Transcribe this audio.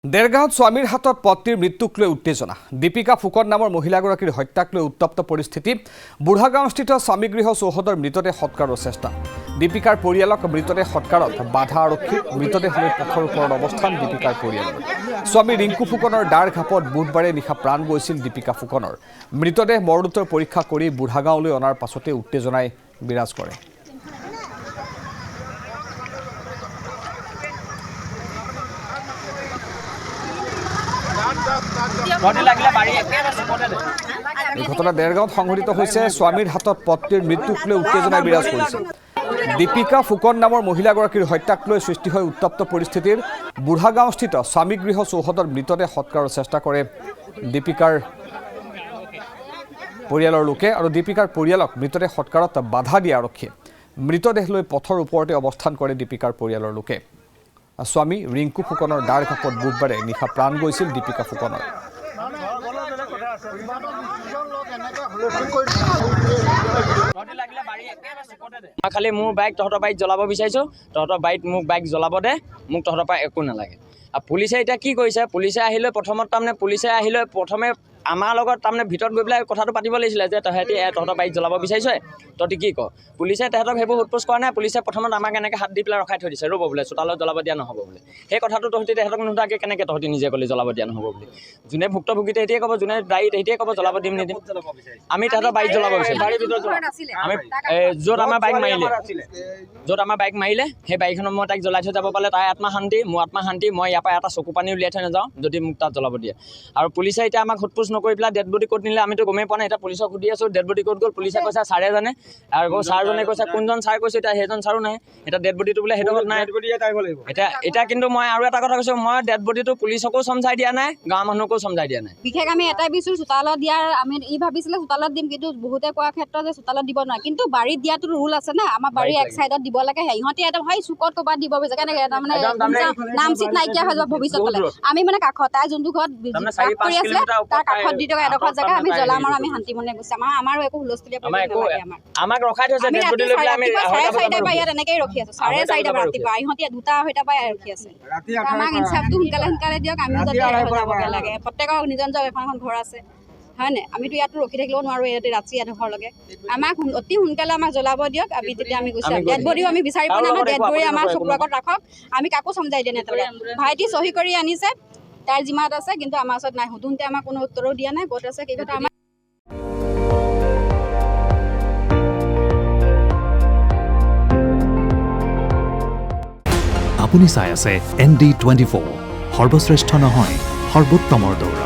দেৰগাঁৱত স্বামীৰ হাতত পত্নীৰ মৃত্যুক লৈ উত্তেজনা। দীপিকা ফুকন নামৰ মহিলাগৰাকীৰ হত্যাক লৈ উত্তপ্ত পৰিস্থিতি। বুঢ়াগাঁওস্থিত স্বামীগৃহ চৌহদৰ মৃতদেহ সৎকাৰৰ চেষ্টা। দীপিকাৰ পৰিয়ালক মৃতদেহ সৎকাৰত বাধা আৰক্ষী। মৃতদেহ লৈ পথৰ ওপৰত অৱস্থান দীপিকাৰ পৰিয়ালৰ। স্বামী ৰিংকু ফুকনৰ দাৰ ঘাপত বুধবাৰে নিশা প্ৰাণ গৈছিল দীপিকা ফুকনৰ। মৃতদেহ মৰণোত্তৰ পৰীক্ষা কৰি বুঢ়াগাঁৱলৈ অনাৰ পাছতে উত্তেজনাই বিৰাজ কৰে। এই ঘটনা দেৰগাঁৱত সংঘটিত হৈছে। স্বামীৰ হাতত পত্নীৰ মৃত্যুক লৈ উত্তেজনাই বিৰাজ কৰিছে। দীপিকা ফুকন নামৰ মহিলাগৰাকীৰ হত্যাক লৈ সৃষ্টি হয় উত্তপ্ত পৰিস্থিতিৰ। বুঢ়াগাঁওস্থিত স্বামীগৃহ চৌহদৰ মৃতদেহ সৎকাৰৰ চেষ্টা কৰে দীপিকাৰ পৰিয়ালৰ লোকে আৰু দীপিকাৰ পৰিয়ালক মৃতদেহ সৎকাৰত বাধা দিয়ে আৰক্ষীয়ে। মৃতদেহ লৈ পথৰ ওপৰতে অৱস্থান কৰে দীপিকাৰ পৰিয়ালৰ লোকে। স্বামী ৰিংকু ফুকনৰ দাৰ ঘাপত বুধবাৰে নিশা প্ৰাণ গৈছিল দীপিকা ফুকনৰ। খালি মোৰ বাইক তহঁতৰ বাইক জ্বলাব বিচাৰিছোঁ, তহঁতৰ বাইক মোক বাইক জ্বলাব দে, মোক তহঁতৰ পৰা একো নালাগে। আৰু পুলিচে এতিয়া কি কৰিছে, পুলিচে আহিলে প্ৰথমে আমাৰ লগত তাৰমানে ভিতৰত গৈ পেলাই কথাটো পাতিব লাগিছিলে যে তহঁতৰ বাইক জ্বলাব বিচাৰিছে, তহঁতি কি ক। পুলিচে তেহেঁতক সেইবোৰ সোধপোছ কৰা নাই। পুলিচে প্ৰথমত আমাক এনেকৈ হাত দি পেলাই ৰখাই থৈ দিছে, ৰ'ব বোলে চোতালত জ্বলাব দিয়া নহ'ব বোলে। সেই কথাটো তহঁতি তেহেঁতক নোসোধাকৈ কেনেকৈ তহঁতি নিজে ক'লি জ্বলাব দিয়া নহ'ব বুলি। যোনে ভুক্তভোগী তেহেঁতিয়ে ক'ব, যোনে দায়ী তেহেঁতিয়ে ক'ব জ্বলাব দিম নিদিম। আমি তেহেঁতৰ বাইক জ্বলাব বিচাৰিছোঁ। আমি য'ত আমাৰ বাইক মাৰিলে সেই বাইকখনত মই তাইক জ্বলাই থৈ যাব পালে তাই আত্মা শান্তি, মোৰ আত্মা শান্তি। মই ইয়াৰ পৰা এটা চকু পানী উলিয়াই থৈ নাযাওঁ যদি মোক তাত জ্বলাব দিয়ে। আৰু পুলিচে এতিয়া আমাক সোধপোছ নকৰি পেলাই ডেড বডি ক'ত নিলে আমিতো গমেই পোৱা নাই। এতিয়া পুলিচক সুধি আছোঁ ডেড বডি ক'ত গ'ল। পুলিচে কৈছে ছাৰে জানে, আৰু ছাৰজনে কৈছে কোনজন ছাৰ কৈছে, এতিয়া সেইজন ছাৰো নাই। এতিয়া ডেড বডিটো বোলে সেইটো নাই। এতিয়া কিন্তু মই আৰু এটা কথা কৈছোঁ, মই ডেড বডিটো পুলিচকো সমঝাই দিয়া নাই, গাঁৱৰ মানুহকো সমঝাই দিয়া নাই। বিশেষ আমি এটাই বিচাৰোঁ চোতালত দিয়াৰ, আমি ভাবিছিলে চোতালত দিম, কিন্তু বহুতে কোৱা ক্ষেত্ৰত যে চোতালত দিব নোৱাৰে। কিন্তু বাৰীত দিয়াটো ৰুল আছে না, আমাৰ বাৰীৰ এক চাইডত দিব লাগে। ইহঁতে এটা হয় চুকত ক'ৰবাত দিব বিচাৰে, কেনেকৈ তাৰমানে নাম চিট নাইকিয়া হৈ যাব ভৱিষ্যতলৈ। আমি মানে কাষত তাই যোনটো ঘৰত বাস কৰি আছিলে তাৰ কাষত দি থকা এডোখৰ জেগা আমি জ্বলাম আৰু আমি শান্তি মনে গুচি আমাৰো একো হুলস্থুলীয়া আমাক ৰখাই থৈছে। আমি ৰাতিপুৱা 4:30 পৰা ইয়াত এনেকেই ৰখি আছো, 4:30 পৰা ৰাতিপুৱা। ইহঁতে 2:30 পৰা ৰখি আছে। আমাক ইনচাফটো সোনকালে দিয়ক, আমিও যাতে যাবগৈ লাগে। প্ৰত্যেকৰ নিজৰ নিজৰ এখন ঘৰ আছে, হয় নাই? আমিতো ইয়াতো ৰখি থাকিব নোৱাৰোঁ ইয়াতে ৰাতি এডোখৰলৈকে। আমাক অতি সোনকালে আমাক জ্বলাব দিয়ক, আমি তেতিয়া আমি গুচি যাম। ডেড বডিও আমি বিচাৰি পোৱা নাই, আমাৰ ডেড বডি আমাৰ চকুৰ আগত ৰাখক। আমি কাকো সমজাই দিয়া নাই। ভাইটি চহী কৰি আনিছে, তাৰ জিমাত আছে, কিন্তু আমাৰ ওচৰত নাই। সুধোঁতে আমাক কোনো উত্তৰো দিয়া নাই, ক'ত আছে কি কথা। আমাৰ আপুনি চাই আছে ND24, সৰ্বশ্ৰেষ্ঠ নহয় সৰ্বোত্তমৰ দৌৰ।